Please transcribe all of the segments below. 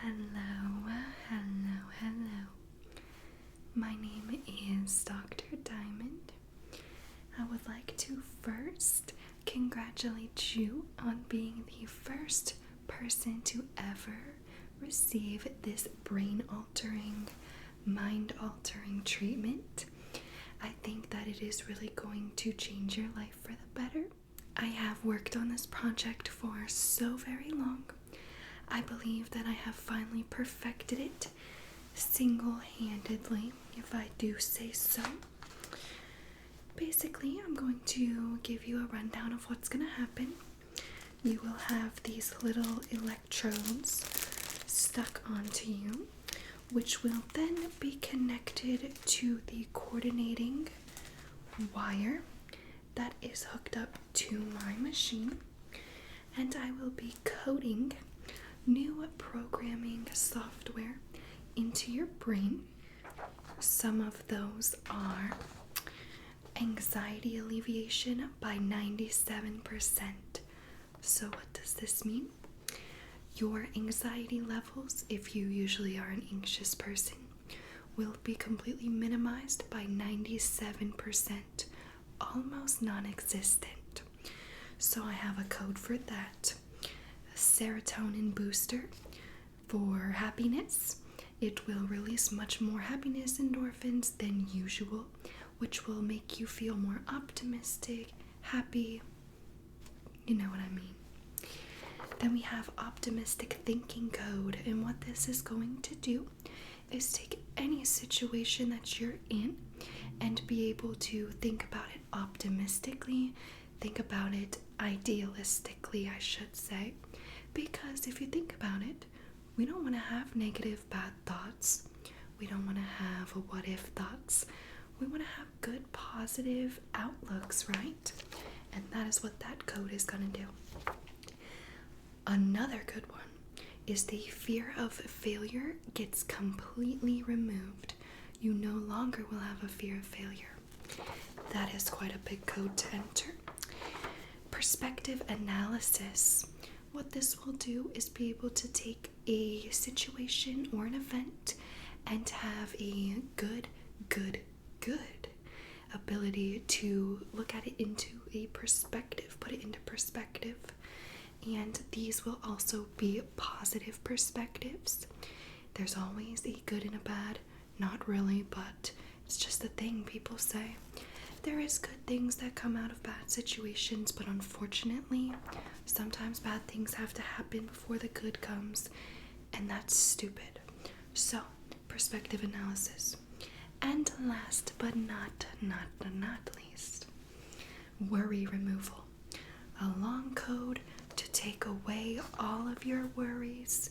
Hello. My name is Dr. Diamond. I would like to first congratulate you on being the first person to ever receive this brain-altering, mind-altering treatment. I think that it is really going to change your life for the better. I have worked on this project for so very long. I believe that I have finally perfected it single-handedly, if I do say so. Basically, I'm going to give you a rundown of what's going to happen. You will have these little electrodes stuck onto you, which will then be connected to the coordinating wire that is hooked up to my machine, and I will be coding new programming software into your brain. Some of those are anxiety alleviation by 97%. So what does this mean? Your anxiety levels, if you usually are an anxious person, will be completely minimized by 97%, almost non-existent. So I have a code for that. Serotonin Booster for happiness. It will release much more happiness endorphins than usual, which will make you feel more optimistic, happy. You know what I mean. Then we have optimistic thinking code, and what this is going to do is take any situation that you're in and be able to think about it optimistically, think about it idealistically, I should say. Because if you think about it, we don't want to have negative, bad thoughts. We don't want to have what if thoughts. We want to have good, positive outlooks, right? And that is what that code is going to do. Another good one is the fear of failure gets completely removed. You no longer will have a fear of failure. That is quite a big code to enter. Perspective analysis. What this will do is be able to take a situation or an event and have a good ability to look at it into a perspective, put it into perspective. And these will also be positive perspectives. There's always a good and a bad. Not really, but it's just a thing people say. There is good things that come out of bad situations, but unfortunately, sometimes bad things have to happen before the good comes, and that's stupid. So, perspective analysis. And last but not least, worry removal. A long code to take away all of your worries.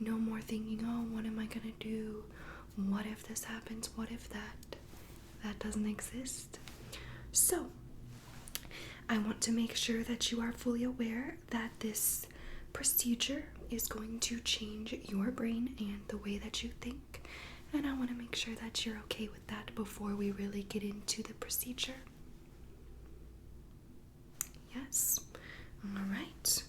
No more thinking, oh, what am I gonna do? What if this happens? What if that? That doesn't exist. So, I want to make sure that you are fully aware that this procedure is going to change your brain and the way that you think. And I want to make sure that you're okay with that before we really get into the procedure. Yes? Alright.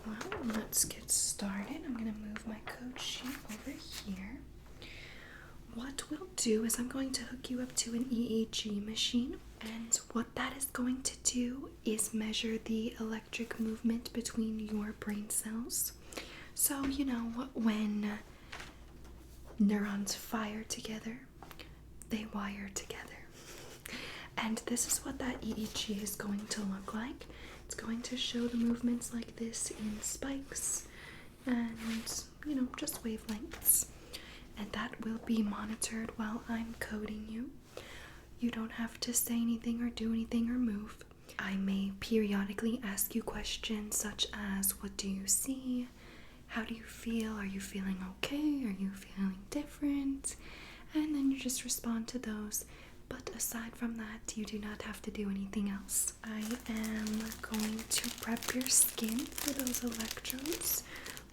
Well, let's get started. I'm going to move my code sheet over here. What we'll do is I'm going to hook you up to an EEG machine, and what that is going to do is measure the electric movement between your brain cells. So, you know, when neurons fire together, they wire together. And this is what that EEG is going to look like. It's going to show the movements like this in spikes and, you know, just wavelengths. And that will be monitored while I'm coding you. You don't have to say anything or do anything or move. I may periodically ask you questions such as, what do you see? How do you feel? Are you feeling okay? Are you feeling different? And then you just respond to those. But aside from that, you do not have to do anything else. I am going to prep your skin for those electrodes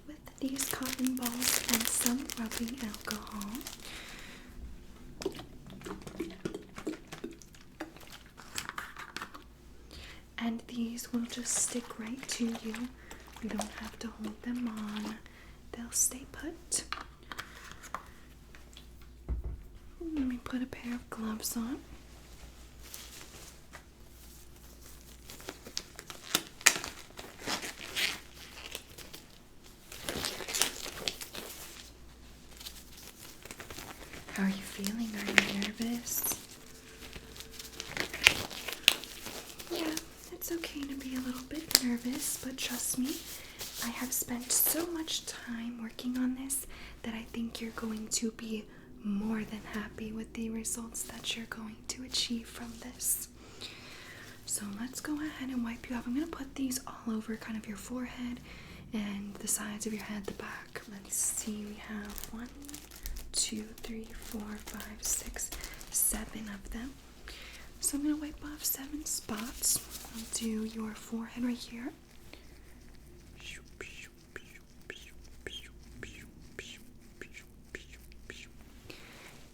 with these cotton balls and some rubbing alcohol. And these will just stick right to you. You don't have to hold them on. they'll stay put. Let me put a pair of gloves on. How are you feeling? Are you nervous? Yeah, it's okay to be a little bit nervous, but trust me, I have spent so much time working on this that I think you're going to be more than happy with the results that you're going to achieve from this. So let's go ahead and wipe you off. I'm going to put these all over kind of your forehead and the sides of your head, the back. Let's see, we have 1, 2, 3, 4, 5, 6, 7 of them. So I'm going to wipe off 7 spots. I'll do your forehead right here.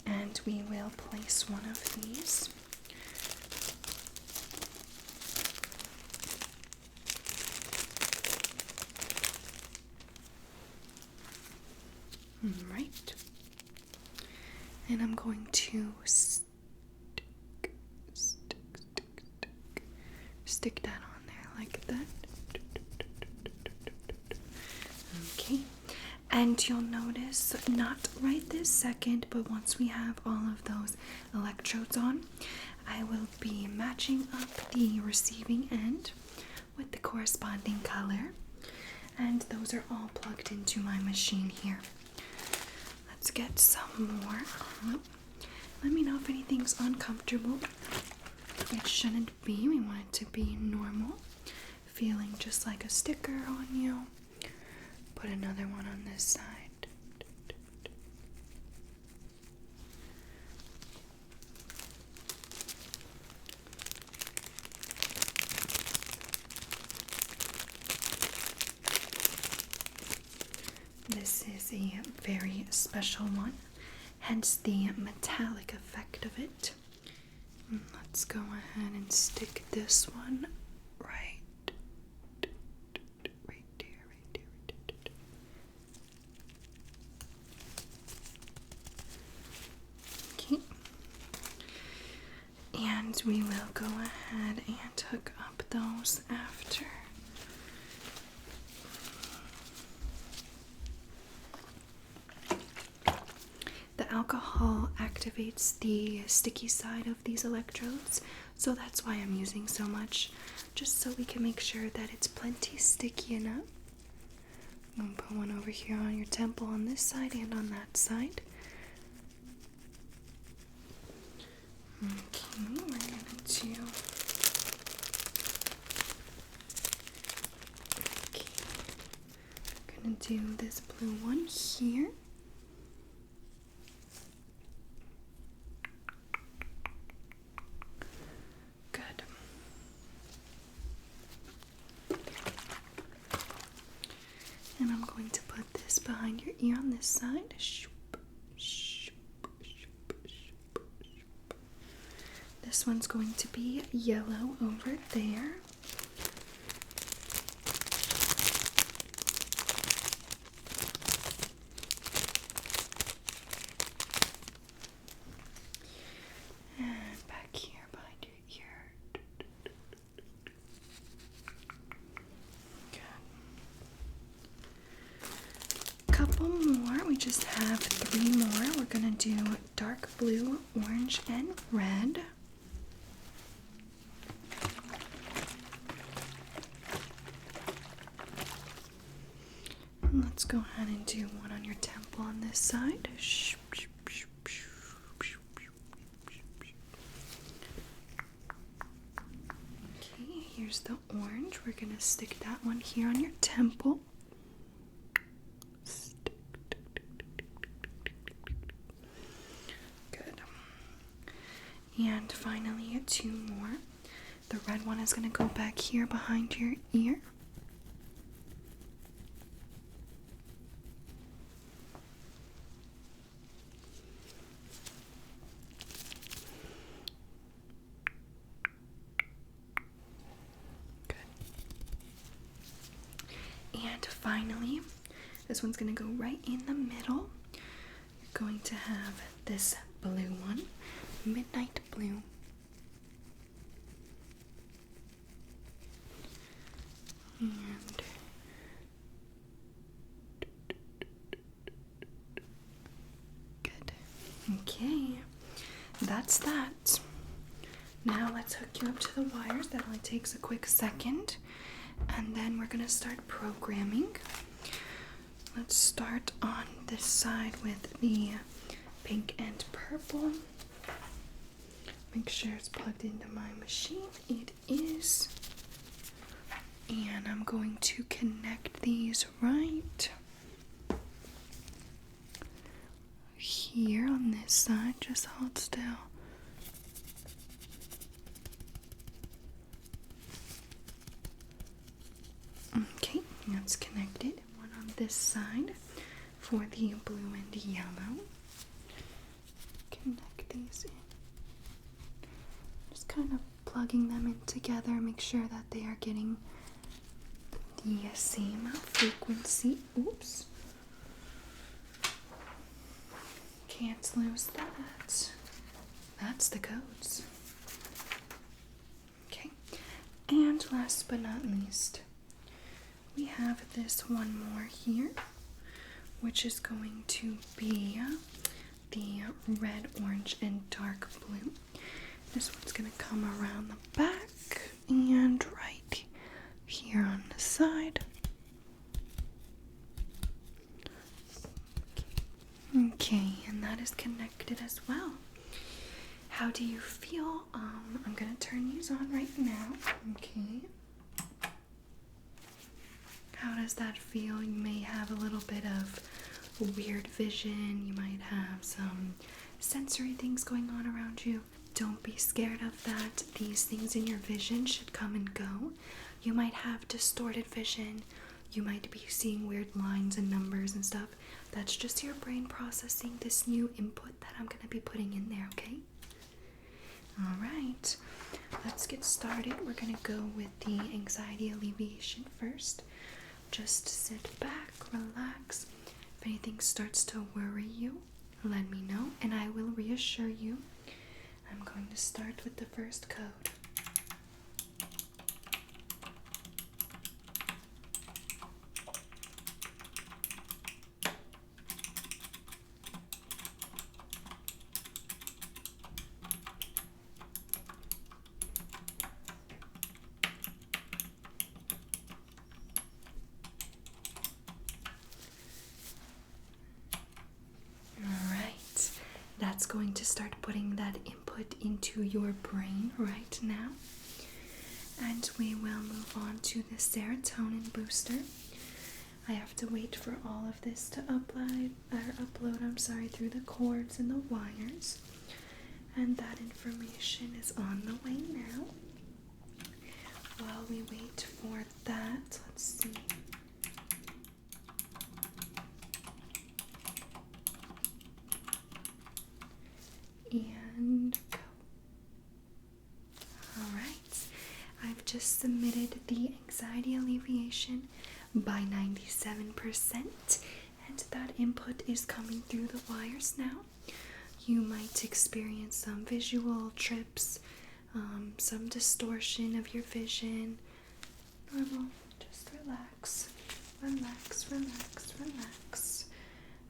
And we will place one of these. Right. And I'm going to stick that on there like that. Okay. And you'll notice, not right this second, but once we have all of those electrodes on, I will be matching up the receiving end with the corresponding color. And those are all plugged into my machine here. Let's get some more. Let me know if anything's uncomfortable. It shouldn't be. We want it to be normal. Feeling just like a sticker on you. Put another one on this side. This is a very special one, hence the metallic effect of it. Let's go ahead and stick this one right there. Okay. And we will go ahead and hook up those after. The alcohol activates the sticky side of these electrodes, so that's why I'm using so much, just so we can make sure that it's plenty sticky enough. I'm going to put one over here on your temple on this side and on that side. Okay, we're going to do... Okay, we're going to do this blue one here. And I'm going to put this behind your ear on this side. This one's going to be yellow over there. And back here behind your ear. Couple more. We just have 3 more. We're gonna do dark blue, orange, and red. And let's go ahead and do one on your temple on this side. Okay, here's the orange. We're gonna stick that one here on your temple. And finally, 2 more. The red one is going to go back here behind your ear. Good. And finally, This one's gonna go right in the middle. You're going to have this blue one, midnight blue. And good. Okay, that's that. Now let's hook you up to the wires. That only takes a quick second. And then we're gonna start programming. Let's start on this side with the pink and purple. Make sure it's plugged into my machine. It is. And I'm going to connect these right here on this side. Just hold still. Okay, that's connected. One on this side for the blue and yellow. Connect these in. Just kind of plugging them in together. Make sure that they are getting the same frequency. Oops. Can't lose that. That's the codes. Okay. And last but not least, we have this one more here, which is going to be the red, orange, and dark blue. This one's going to come around the back and right here on the side. Okay, and that is connected as well. How do you feel? I'm going to turn these on right now. Okay. How does that feel? You may have a little bit of weird vision. You might have some sensory things going on around you. Don't be scared of that. These things in your vision should come and go. You might have distorted vision. You might be seeing weird lines and numbers and stuff. That's just your brain processing this new input that I'm going to be putting in there, okay? Alright, let's get started. We're going to go with the anxiety alleviation first. Just sit back, relax. If anything starts to worry you, let me know and I will reassure you. I'm going to start with the first code. That's going to start putting that input into your brain right now. And we will move on to the Serotonin Booster. I have to wait for all of this to upload through the cords and the wires. And that information is on the way now. While we wait for that, let's see. And go. Alright, I've just submitted the anxiety alleviation by 97%, and that input is coming through the wires now. You might experience some visual trips, some distortion of your vision. Normal, just relax, relax, relax, relax.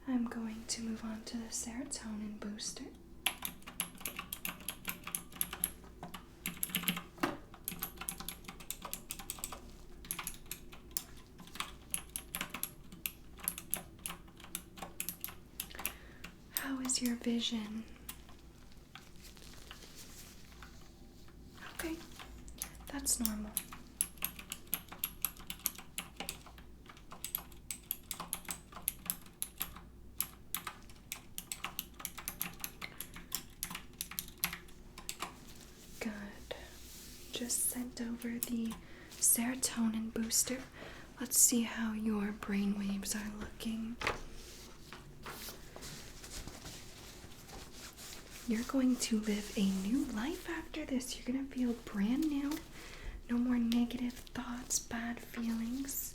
I'm going to move on to the Serotonin Booster. How is your vision? Okay, that's normal. Good. Just sent over the Serotonin Booster. Let's see how your brain waves are looking. You're going to live a new life after this. You're going to feel brand new. No more negative thoughts, bad feelings.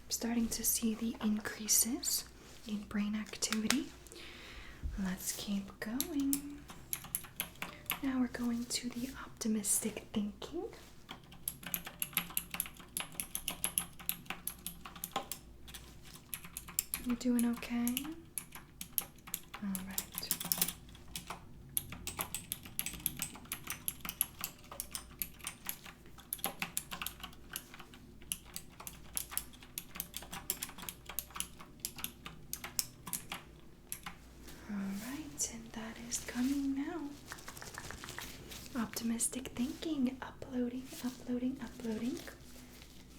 starting to see the increases in brain activity. Let's keep going. Now we're going to the optimistic thinking. You doing okay? All right. Alright, and that is coming now. Optimistic thinking, uploading.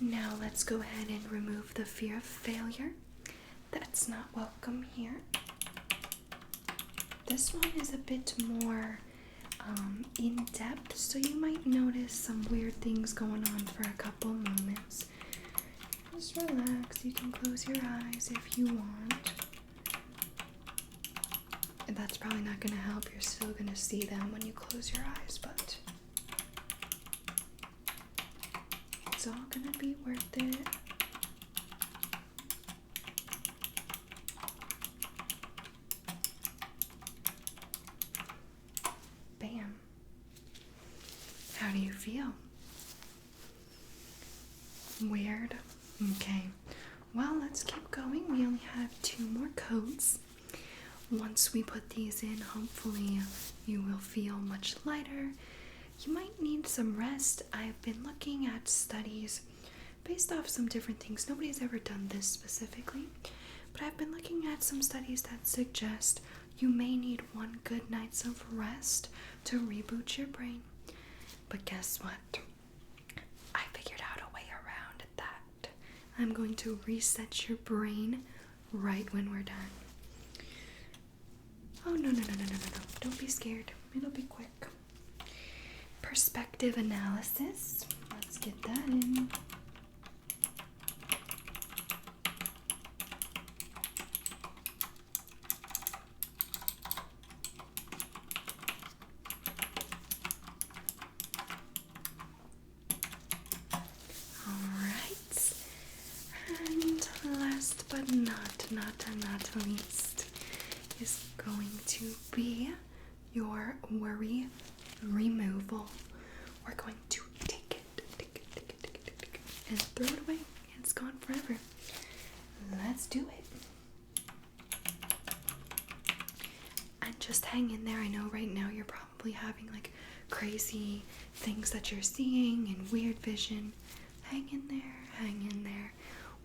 Now let's go ahead and remove the fear of failure. That's not welcome here. This one is a bit more in depth, so you might notice some weird things going on for a couple moments. Just relax. You can close your eyes if you want. And that's probably not going to help. You're still going to see them when you close your eyes, but it's all going to be worth it. Bam. How do you feel? Weird? Okay. Well, let's keep going. We only have 2 more codes. Once we put these in, hopefully you will feel much lighter. You might need some rest. I've been looking at studies based off some different things. Nobody's ever done this specifically, but I've been looking at some studies that suggest you may need 1 good night's of rest to reboot your brain. But guess what? I figured out a way around that. I'm going to reset your brain right when we're done. Oh, no. Don't be scared. It'll be quick. Perspective analysis. Let's get that in. Alright. And last but not least is going to be your worry removal. We're going to take it, and throw it away. It's gone forever. Let's do it. And just hang in there. I know right now you're probably having like crazy things that you're seeing and weird vision. Hang in there.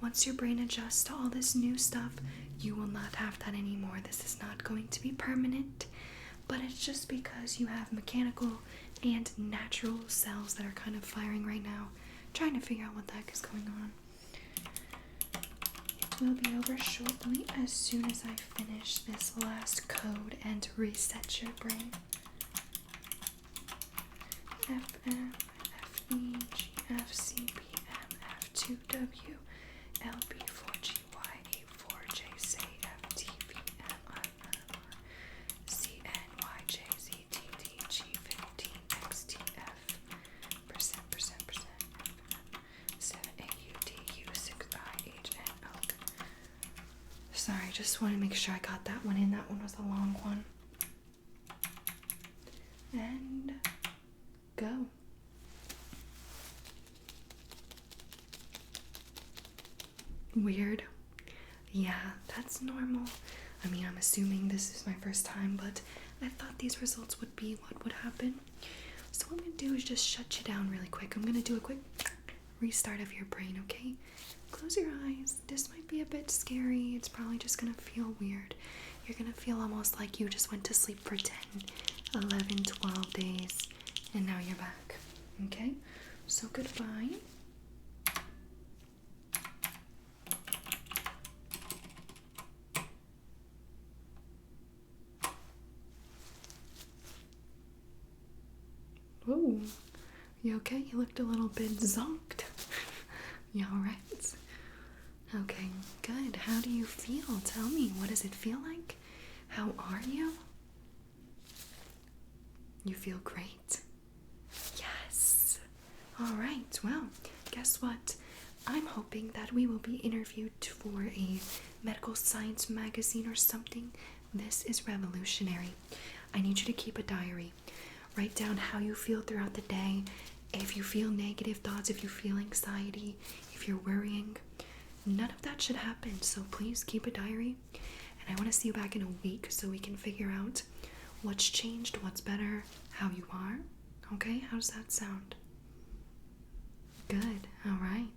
Once your brain adjusts to all this new stuff, you will not have that anymore. This is not going to be permanent, but it's just because you have mechanical and natural cells that are kind of firing right now, trying to figure out what the heck is going on. It will be over shortly as soon as I finish this last code and reset your brain. FM, FE, GF, CPM, F2W, LB, 4GY, 84J, say FTVM, IMR, CNYJ, ZTD, G15, XTF, percent, 7 AUDU, 6IHN, elk. Sorry, just want to make sure I got that one in. That one was a long one. And go. Weird. Yeah, that's normal. I mean, I'm assuming this is my first time, but I thought these results would be what would happen. So what I'm going to do is just shut you down really quick. I'm going to do a quick restart of your brain, okay? Close your eyes. This might be a bit scary. It's probably just going to feel weird. You're going to feel almost like you just went to sleep for 10, 11, 12 days, and now you're back, okay? So goodbye. Oh, you okay? You looked a little bit zonked. You alright? Okay, good. How do you feel? Tell me, what does it feel like? How are you? You feel great? Yes. Alright, well, guess what? I'm hoping that we will be interviewed for a medical science magazine or something. This is revolutionary. I need you to keep a diary. Write down how you feel throughout the day. If you feel negative thoughts, if you feel anxiety, if you're worrying, none of that should happen. So please keep a diary. And I want to see you back in a week so we can figure out what's changed, what's better, how you are. Okay, how does that sound? Good, alright.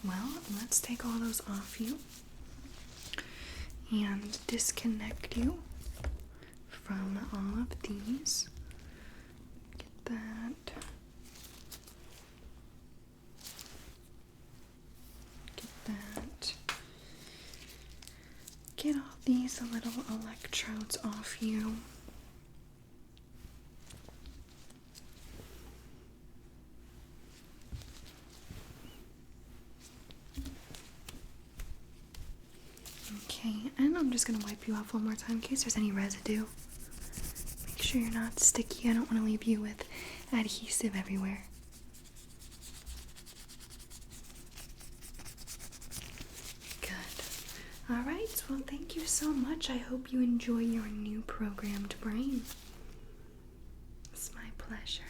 Well, let's take all those off you and disconnect you from all of these. Get that. Get that. Get all these little electrodes off you. Okay, and I'm just gonna wipe you off one more time in case there's any residue. Make sure you're not sticky. I don't want to leave you with adhesive everywhere. Good. Alright, well, thank you so much. I hope you enjoy your new programmed brain. It's my pleasure.